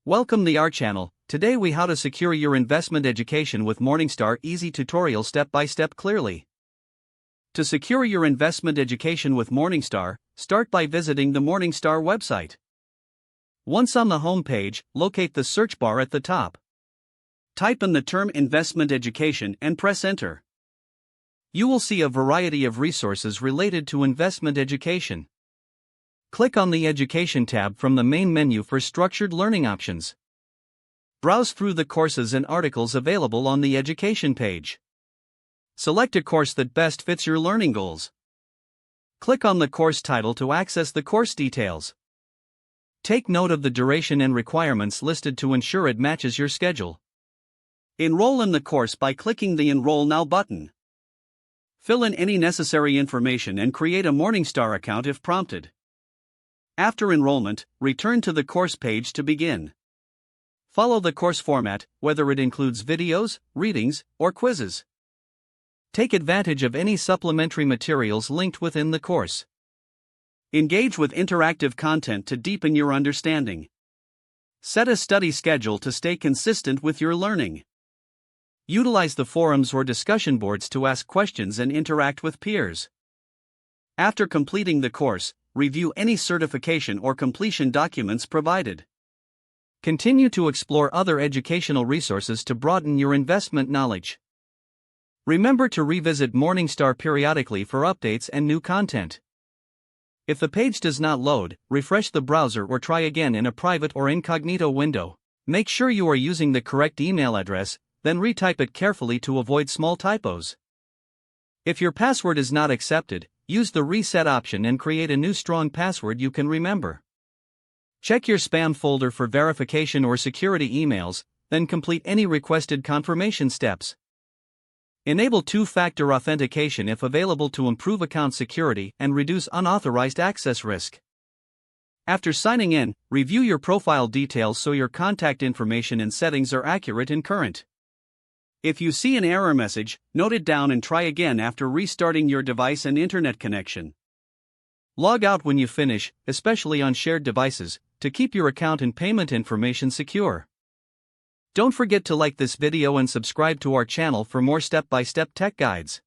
Welcome to our channel. Today we how to secure your investment education with Morningstar easy tutorial step by step clearly. To secure your investment education with Morningstar, start by visiting the Morningstar website. Once on the home page, locate the search bar at the top. Type in the term investment education and press enter. You will see a variety of resources related to investment education. Click on the Education tab from the main menu for structured learning options. Browse through the courses and articles available on the Education page. Select a course that best fits your learning goals. Click on the course title to access the course details. Take note of the duration and requirements listed to ensure it matches your schedule. Enroll in the course by clicking the Enroll Now button. Fill in any necessary information and create a Morningstar account if prompted. After enrollment, return to the course page to begin. Follow the course format, whether it includes videos, readings, or quizzes. Take advantage of any supplementary materials linked within the course. Engage with interactive content to deepen your understanding. Set a study schedule to stay consistent with your learning. Utilize the forums or discussion boards to ask questions and interact with peers. After completing the course, review any certification or completion documents provided. Continue to explore other educational resources to broaden your investment knowledge. Remember to revisit Morningstar periodically for updates and new content. If the page does not load, refresh the browser or try again in a private or incognito window. Make sure you are using the correct email address, then retype it carefully to avoid small typos. If your password is not accepted, use the reset option and create a new strong password you can remember. Check your spam folder for verification or security emails, then complete any requested confirmation steps. Enable two-factor authentication if available to improve account security and reduce unauthorized access risk. After signing in, review your profile details so your contact information and settings are accurate and current. If you see an error message, note it down and try again after restarting your device and internet connection. Log out when you finish, especially on shared devices, to keep your account and payment information secure. Don't forget to like this video and subscribe to our channel for more step-by-step tech guides.